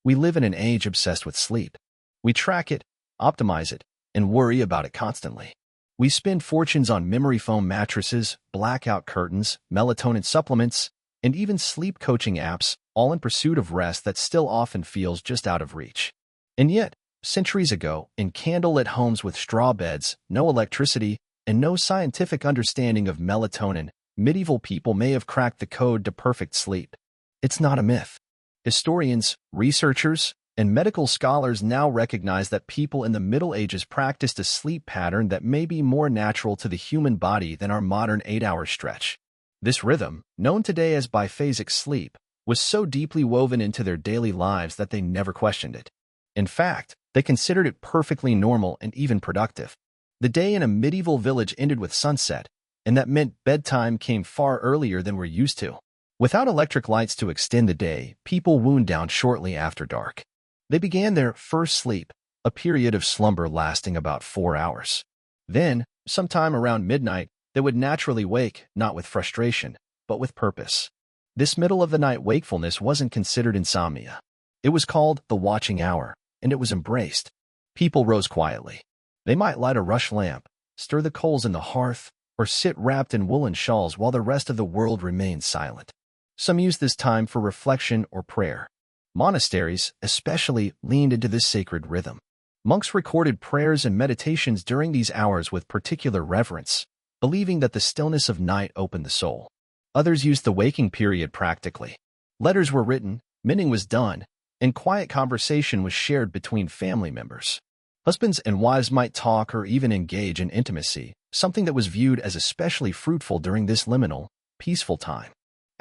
We live in an age obsessed with sleep. We track it, optimize it, and worry about it constantly. We spend fortunes on memory foam mattresses, blackout curtains, melatonin supplements, and even sleep coaching apps, all in pursuit of rest that still often feels just out of reach. And yet, centuries ago, in candlelit homes with straw beds, no electricity, and no scientific understanding of melatonin, medieval people may have cracked the code to perfect sleep. It's not a myth. Historians, researchers, and medical scholars now recognize that people in the Middle Ages practiced a sleep pattern that may be more natural to the human body than our modern 8-hour stretch. This rhythm, known today as biphasic sleep, was so deeply woven into their daily lives that they never questioned it. In fact, they considered it perfectly normal and even productive. The day in a medieval village ended with sunset, and that meant bedtime came far earlier than we're used to. Without electric lights to extend the day, people wound down shortly after dark. They began their first sleep, a period of slumber lasting about 4 hours. Then, sometime around midnight, they would naturally wake, not with frustration, but with purpose. This middle-of-the-night wakefulness wasn't considered insomnia. It was called the watching hour, and it was embraced. People rose quietly. They might light a rush lamp, stir the coals in the hearth, or sit wrapped in woolen shawls while the rest of the world remained silent. Some used this time for reflection or prayer. Monasteries, especially, leaned into this sacred rhythm. Monks recorded prayers and meditations during these hours with particular reverence, believing that the stillness of night opened the soul. Others used the waking period practically. Letters were written, mending was done, and quiet conversation was shared between family members. Husbands and wives might talk or even engage in intimacy, something that was viewed as especially fruitful during this liminal, peaceful time.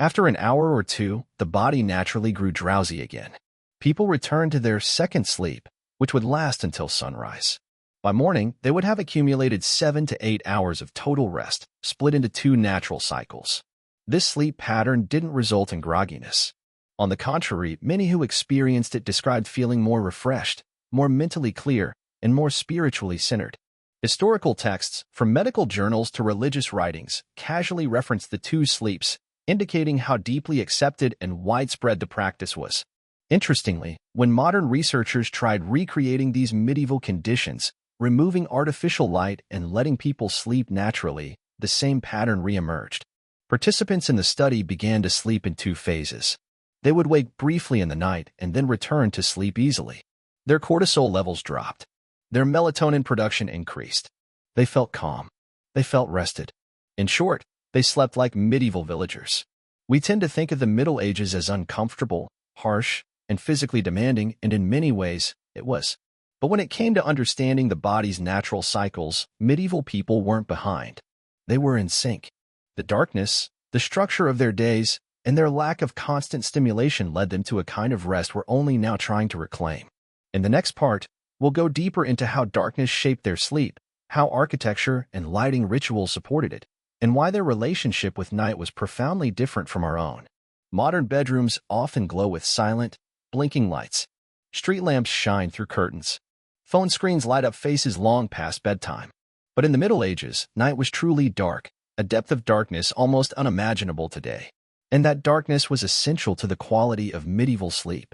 After an hour or two, the body naturally grew drowsy again. People returned to their second sleep, which would last until sunrise. By morning, they would have accumulated 7 to 8 hours of total rest, split into 2 natural cycles. This sleep pattern didn't result in grogginess. On the contrary, many who experienced it described feeling more refreshed, more mentally clear, and more spiritually centered. Historical texts, from medical journals to religious writings, casually reference the 2 sleeps, indicating how deeply accepted and widespread the practice was. Interestingly, when modern researchers tried recreating these medieval conditions, removing artificial light and letting people sleep naturally, the same pattern reemerged. Participants in the study began to sleep in 2 phases. They would wake briefly in the night and then return to sleep easily. Their cortisol levels dropped. Their melatonin production increased. They felt calm. They felt rested. In short, they slept like medieval villagers. We tend to think of the Middle Ages as uncomfortable, harsh, and physically demanding, and in many ways, it was. But when it came to understanding the body's natural cycles, medieval people weren't behind. They were in sync. The darkness, the structure of their days, and their lack of constant stimulation led them to a kind of rest we're only now trying to reclaim. In the next part, we'll go deeper into how darkness shaped their sleep, how architecture and lighting rituals supported it, and why their relationship with night was profoundly different from our own. Modern bedrooms often glow with silent, blinking lights. Street lamps shine through curtains. Phone screens light up faces long past bedtime. But in the Middle Ages, night was truly dark, a depth of darkness almost unimaginable today. And that darkness was essential to the quality of medieval sleep.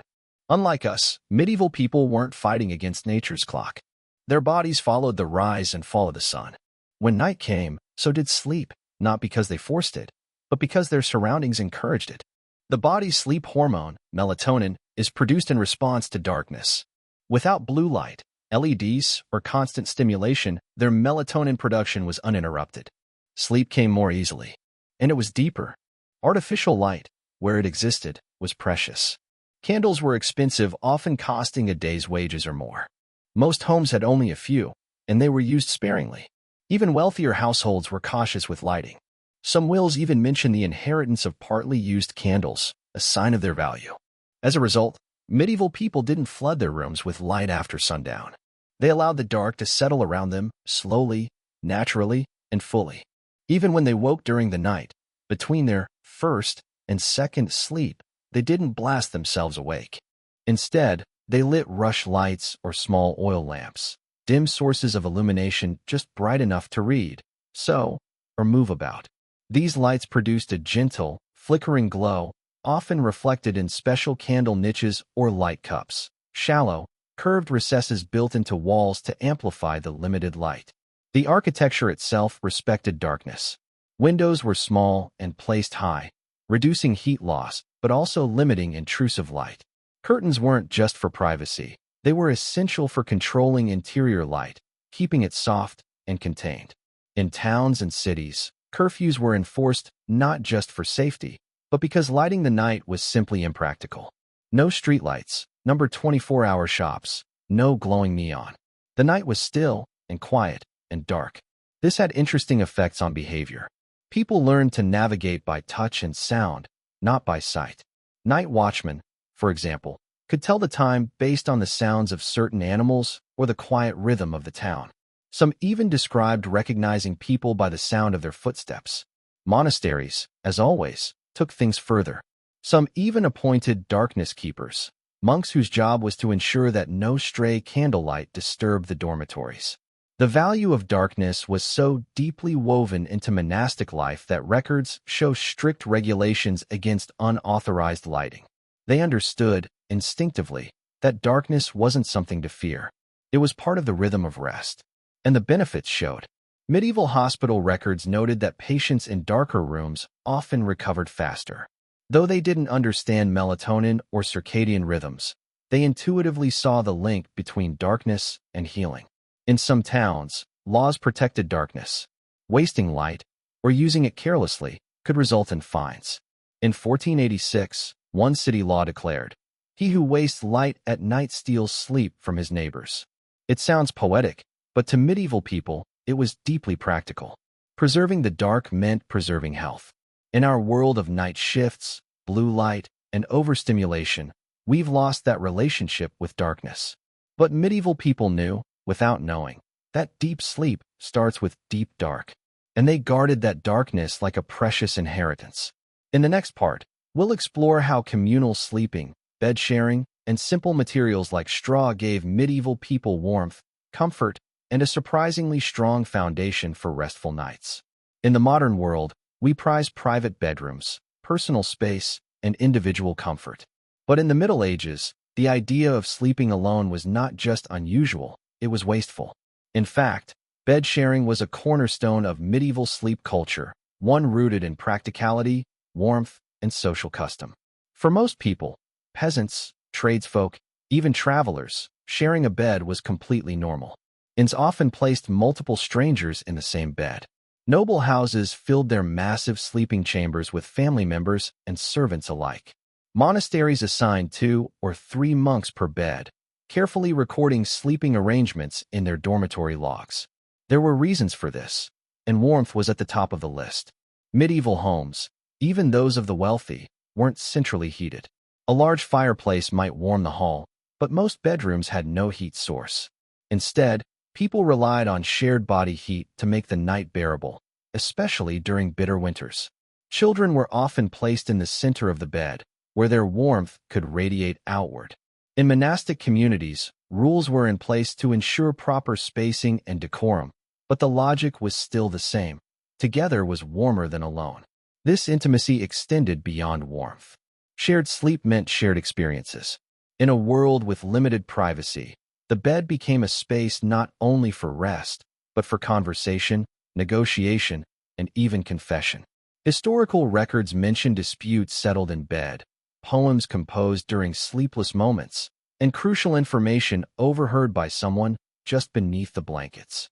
Unlike us, medieval people weren't fighting against nature's clock. Their bodies followed the rise and fall of the sun. When night came, so did sleep, not because they forced it, but because their surroundings encouraged it. The body's sleep hormone, melatonin, is produced in response to darkness. Without blue light, LEDs, or constant stimulation, their melatonin production was uninterrupted. Sleep came more easily. And it was deeper. Artificial light, where it existed, was precious. Candles were expensive, often costing a day's wages or more. Most homes had only a few, and they were used sparingly. Even wealthier households were cautious with lighting. Some wills even mention the inheritance of partly used candles, a sign of their value. As a result, medieval people didn't flood their rooms with light after sundown. They allowed the dark to settle around them, slowly, naturally, and fully. Even when they woke during the night, between their first and second sleep, they didn't blast themselves awake. Instead, they lit rush lights or small oil lamps, dim sources of illumination just bright enough to read, sew, or move about. These lights produced a gentle, flickering glow, often reflected in special candle niches or light cups. Shallow, curved recesses built into walls to amplify the limited light. The architecture itself respected darkness. Windows were small and placed high, reducing heat loss, but also limiting intrusive light. Curtains weren't just for privacy. They were essential for controlling interior light, keeping it soft and contained. In towns and cities, curfews were enforced not just for safety, but because lighting the night was simply impractical. No streetlights, number 24-hour shops, no glowing neon. The night was still and quiet and dark. This had interesting effects on behavior. People learned to navigate by touch and sound, not by sight. Night watchmen, for example, could tell the time based on the sounds of certain animals or the quiet rhythm of the town. Some even described recognizing people by the sound of their footsteps. Monasteries, as always, took things further. Some even appointed darkness keepers, monks whose job was to ensure that no stray candlelight disturbed the dormitories. The value of darkness was so deeply woven into monastic life that records show strict regulations against unauthorized lighting. They understood, instinctively, that darkness wasn't something to fear. It was part of the rhythm of rest. And the benefits showed. Medieval hospital records noted that patients in darker rooms often recovered faster. Though they didn't understand melatonin or circadian rhythms, they intuitively saw the link between darkness and healing. In some towns, laws protected darkness. Wasting light, or using it carelessly, could result in fines. In 1486, one city law declared, "He who wastes light at night steals sleep from his neighbors." It sounds poetic, but to medieval people, it was deeply practical. Preserving the dark meant preserving health. In our world of night shifts, blue light, and overstimulation, we've lost that relationship with darkness. But medieval people knew, without knowing, that deep sleep starts with deep dark, and they guarded that darkness like a precious inheritance. In the next part, we'll explore how communal sleeping, bed sharing, and simple materials like straw gave medieval people warmth, comfort, and a surprisingly strong foundation for restful nights. In the modern world, we prize private bedrooms, personal space, and individual comfort. But in the Middle Ages, the idea of sleeping alone was not just unusual, it was wasteful. In fact, bed sharing was a cornerstone of medieval sleep culture, one rooted in practicality, warmth, and social custom. For most people, peasants, tradesfolk, even travelers, sharing a bed was completely normal. Inns often placed multiple strangers in the same bed. Noble houses filled their massive sleeping chambers with family members and servants alike. Monasteries assigned 2 or 3 monks per bed, carefully recording sleeping arrangements in their dormitory logs. There were reasons for this, and warmth was at the top of the list. Medieval homes, even those of the wealthy, weren't centrally heated. A large fireplace might warm the hall, but most bedrooms had no heat source. Instead, people relied on shared body heat to make the night bearable, especially during bitter winters. Children were often placed in the center of the bed, where their warmth could radiate outward. In monastic communities, rules were in place to ensure proper spacing and decorum, but the logic was still the same. Together was warmer than alone. This intimacy extended beyond warmth. Shared sleep meant shared experiences. In a world with limited privacy, the bed became a space not only for rest, but for conversation, negotiation, and even confession. Historical records mention disputes settled in bed, poems composed during sleepless moments, and crucial information overheard by someone just beneath the blankets.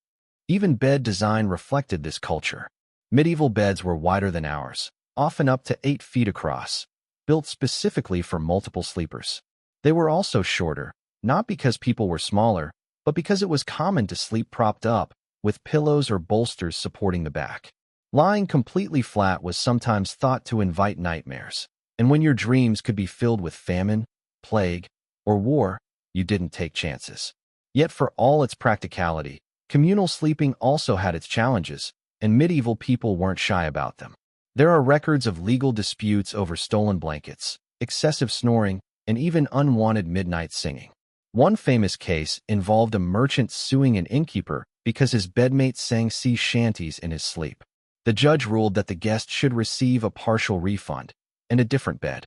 Even bed design reflected this culture. Medieval beds were wider than ours, often up to 8 feet across, built specifically for multiple sleepers. They were also shorter, not because people were smaller, but because it was common to sleep propped up, with pillows or bolsters supporting the back. Lying completely flat was sometimes thought to invite nightmares, and when your dreams could be filled with famine, plague, or war, you didn't take chances. Yet for all its practicality, communal sleeping also had its challenges, and medieval people weren't shy about them. There are records of legal disputes over stolen blankets, excessive snoring, and even unwanted midnight singing. One famous case involved a merchant suing an innkeeper because his bedmate sang sea shanties in his sleep. The judge ruled that the guest should receive a partial refund and a different bed.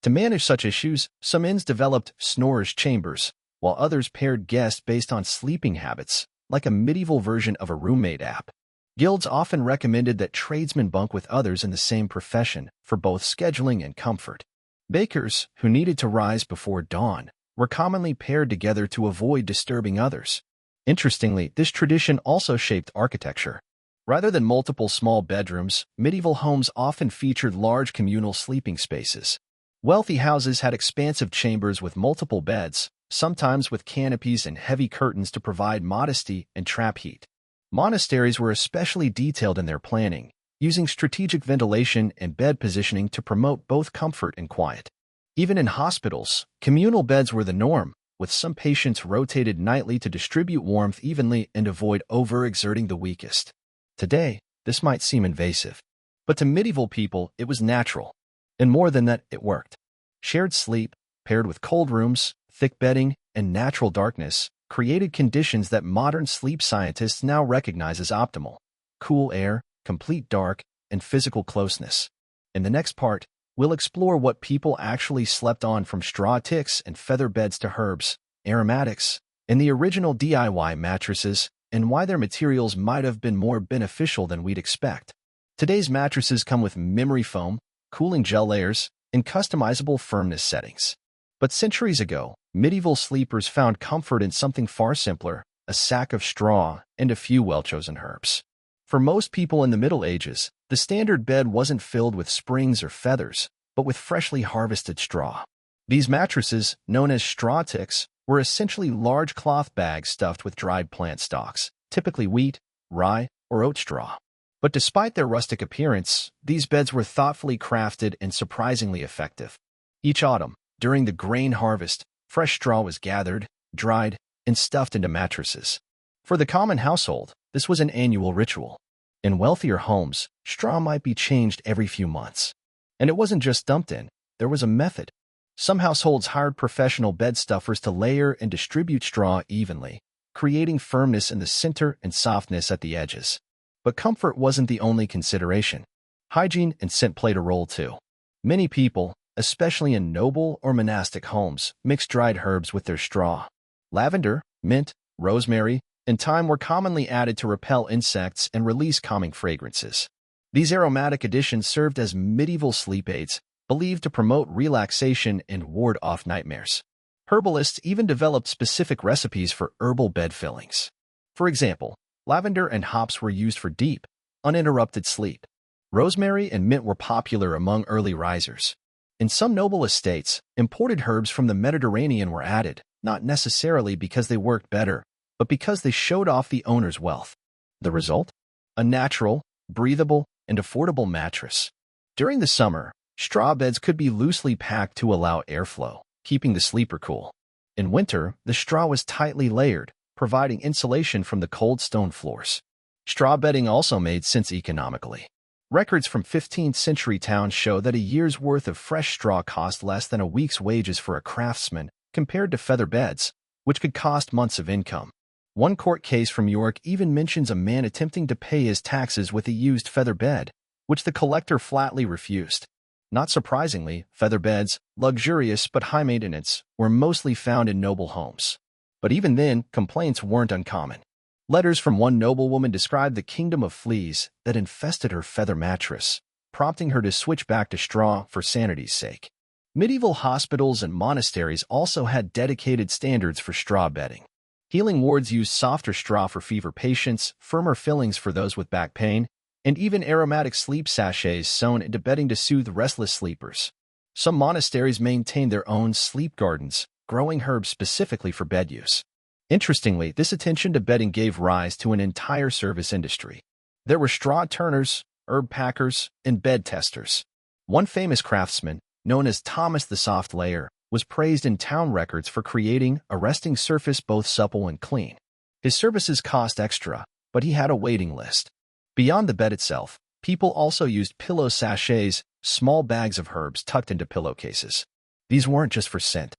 To manage such issues, some inns developed snorers' chambers, while others paired guests based on sleeping habits, like a medieval version of a roommate app. Guilds often recommended that tradesmen bunk with others in the same profession for both scheduling and comfort. Bakers, who needed to rise before dawn, were commonly paired together to avoid disturbing others. Interestingly, this tradition also shaped architecture. Rather than multiple small bedrooms, medieval homes often featured large communal sleeping spaces. Wealthy houses had expansive chambers with multiple beds, sometimes with canopies and heavy curtains to provide modesty and trap heat. Monasteries were especially detailed in their planning, using strategic ventilation and bed positioning to promote both comfort and quiet. Even in hospitals, communal beds were the norm, with some patients rotated nightly to distribute warmth evenly and avoid overexerting the weakest. Today, this might seem invasive, but to medieval people it was natural. And more than that, it worked. Shared sleep, paired with cold rooms, thick bedding, and natural darkness, created conditions that modern sleep scientists now recognize as optimal: cool air, complete dark, and physical closeness. In the next part, we'll explore what people actually slept on, from straw ticks and feather beds to herbs, aromatics, and the original DIY mattresses, and why their materials might have been more beneficial than we'd expect. Today's mattresses come with memory foam, cooling gel layers, and customizable firmness settings. But centuries ago, medieval sleepers found comfort in something far simpler: a sack of straw and a few well-chosen herbs. For most people in the Middle Ages, the standard bed wasn't filled with springs or feathers, but with freshly harvested straw. These mattresses, known as straw ticks, were essentially large cloth bags stuffed with dried plant stalks, typically wheat, rye, or oat straw. But despite their rustic appearance, these beds were thoughtfully crafted and surprisingly effective. Each autumn, during the grain harvest, fresh straw was gathered, dried, and stuffed into mattresses. For the common household, this was an annual ritual. In wealthier homes, straw might be changed every few months. And it wasn't just dumped in, there was a method. Some households hired professional bed stuffers to layer and distribute straw evenly, creating firmness in the center and softness at the edges. But comfort wasn't the only consideration. Hygiene and scent played a role too. Many people, especially in noble or monastic homes, mixed dried herbs with their straw. Lavender, mint, rosemary, and thyme were commonly added to repel insects and release calming fragrances. These aromatic additions served as medieval sleep aids, believed to promote relaxation and ward off nightmares. Herbalists even developed specific recipes for herbal bed fillings. For example, lavender and hops were used for deep, uninterrupted sleep. Rosemary and mint were popular among early risers. In some noble estates, imported herbs from the Mediterranean were added, not necessarily because they worked better, but because they showed off the owner's wealth. The result? A natural, breathable, and affordable mattress. During the summer, straw beds could be loosely packed to allow airflow, keeping the sleeper cool. In winter, the straw was tightly layered, providing insulation from the cold stone floors. Straw bedding also made sense economically. Records from 15th-century towns show that a year's worth of fresh straw cost less than a week's wages for a craftsman, compared to feather beds, which could cost months of income. One court case from York even mentions a man attempting to pay his taxes with a used feather bed, which the collector flatly refused. Not surprisingly, feather beds, luxurious but high maintenance, were mostly found in noble homes. But even then, complaints weren't uncommon. Letters from one noblewoman described the kingdom of fleas that infested her feather mattress, prompting her to switch back to straw for sanity's sake. Medieval hospitals and monasteries also had dedicated standards for straw bedding. Healing wards used softer straw for fever patients, firmer fillings for those with back pain, and even aromatic sleep sachets sewn into bedding to soothe restless sleepers. Some monasteries maintained their own sleep gardens, growing herbs specifically for bed use. Interestingly, this attention to bedding gave rise to an entire service industry. There were straw turners, herb packers, and bed testers. One famous craftsman, known as Thomas the Soft Layer, was praised in town records for creating a resting surface both supple and clean. His services cost extra, but he had a waiting list. Beyond the bed itself, people also used pillow sachets, small bags of herbs tucked into pillowcases. These weren't just for scent.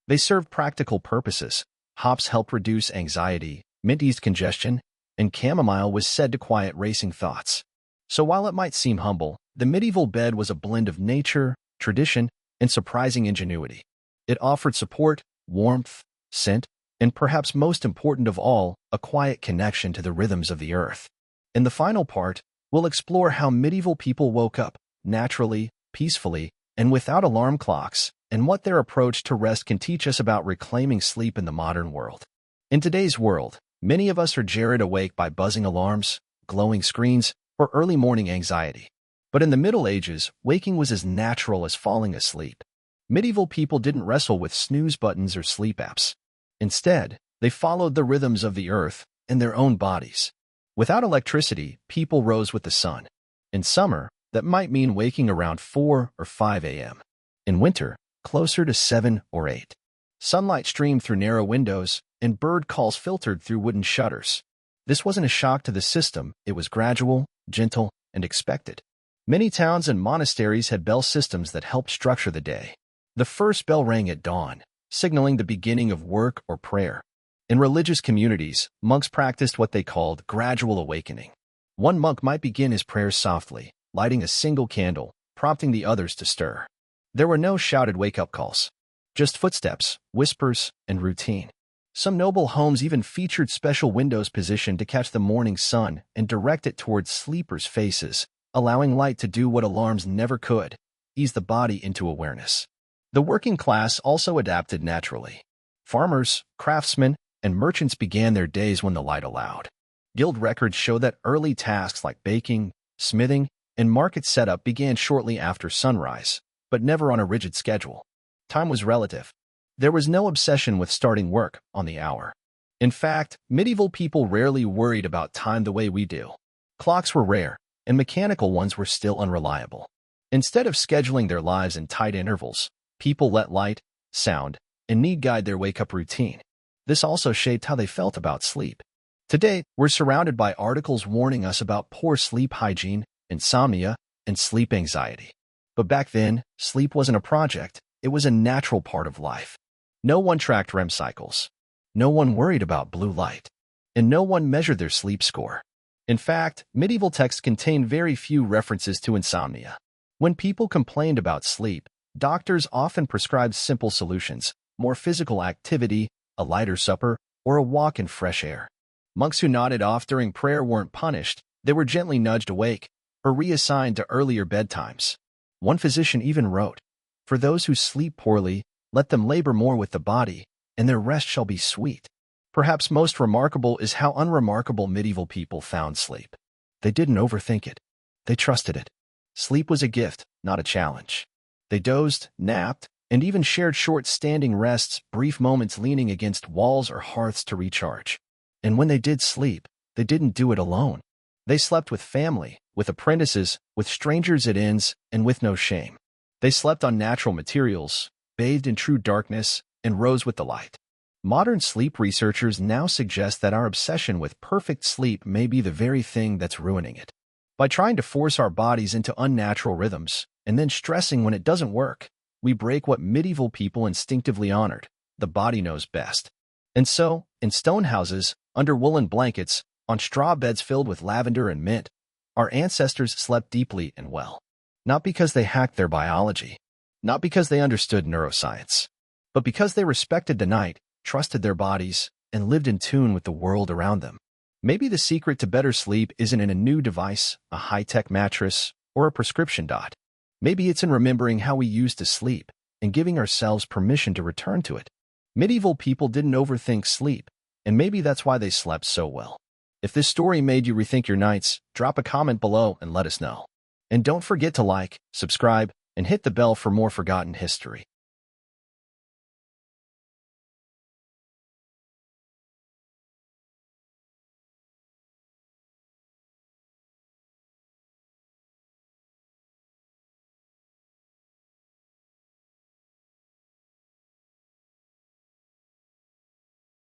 They served practical purposes. Hops helped reduce anxiety, mint eased congestion, and chamomile was said to quiet racing thoughts. So while it might seem humble, the medieval bed was a blend of nature, tradition, and surprising ingenuity. It offered support, warmth, scent, and perhaps most important of all, a quiet connection to the rhythms of the earth. In the final part, we'll explore how medieval people woke up, naturally, peacefully, and without alarm clocks, and what their approach to rest can teach us about reclaiming sleep in the modern world. In today's world, many of us are jarred awake by buzzing alarms, glowing screens, or early morning anxiety. But in the Middle Ages, waking was as natural as falling asleep. Medieval people didn't wrestle with snooze buttons or sleep apps. Instead, they followed the rhythms of the earth and their own bodies. Without electricity, people rose with the sun. In summer, that might mean waking around 4 or 5 a.m. In winter, closer to 7 or 8. Sunlight streamed through narrow windows, and bird calls filtered through wooden shutters. This wasn't a shock to the system, it was gradual, gentle, and expected. Many towns and monasteries had bell systems that helped structure the day. The first bell rang at dawn, signaling the beginning of work or prayer. In religious communities, monks practiced what they called gradual awakening. One monk might begin his prayers softly, lighting a single candle, prompting the others to stir. There were no shouted wake-up calls, just footsteps, whispers, and routine. Some noble homes even featured special windows positioned to catch the morning sun and direct it towards sleepers' faces, allowing light to do what alarms never could, ease the body into awareness. The working class also adapted naturally. Farmers, craftsmen, and merchants began their days when the light allowed. Guild records show that early tasks like baking, smithing, and market setup began shortly after sunrise, but never on a rigid schedule. Time was relative. There was no obsession with starting work on the hour. In fact, medieval people rarely worried about time the way we do. Clocks were rare, and mechanical ones were still unreliable. Instead of scheduling their lives in tight intervals, people let light, sound, and need guide their wake-up routine. This also shaped how they felt about sleep. Today, we're surrounded by articles warning us about poor sleep hygiene, insomnia, and sleep anxiety. But back then, sleep wasn't a project, it was a natural part of life. No one tracked REM cycles. No one worried about blue light. And no one measured their sleep score. In fact, medieval texts contain very few references to insomnia. When people complained about sleep, doctors often prescribed simple solutions, more physical activity, a lighter supper, or a walk in fresh air. Monks who nodded off during prayer weren't punished, they were gently nudged awake, or reassigned to earlier bedtimes. One physician even wrote, "For those who sleep poorly, let them labor more with the body, and their rest shall be sweet." Perhaps most remarkable is how unremarkable medieval people found sleep. They didn't overthink it. They trusted it. Sleep was a gift, not a challenge. They dozed, napped, and even shared short standing rests, brief moments leaning against walls or hearths to recharge. And when they did sleep, they didn't do it alone. They slept with family, with apprentices, with strangers at inns, and with no shame. They slept on natural materials, bathed in true darkness, and rose with the light. Modern sleep researchers now suggest that our obsession with perfect sleep may be the very thing that's ruining it. By trying to force our bodies into unnatural rhythms, and then stressing when it doesn't work, we break what medieval people instinctively honored: the body knows best. And so, in stone houses, under woolen blankets, on straw beds filled with lavender and mint, our ancestors slept deeply and well. Not because they hacked their biology, not because they understood neuroscience, but because they respected the night, trusted their bodies, and lived in tune with the world around them. Maybe the secret to better sleep isn't in a new device, a high-tech mattress, or a prescription dot. Maybe it's in remembering how we used to sleep and giving ourselves permission to return to it. Medieval people didn't overthink sleep, and maybe that's why they slept so well. If this story made you rethink your nights, drop a comment below and let us know. And don't forget to like, subscribe, and hit the bell for more forgotten history.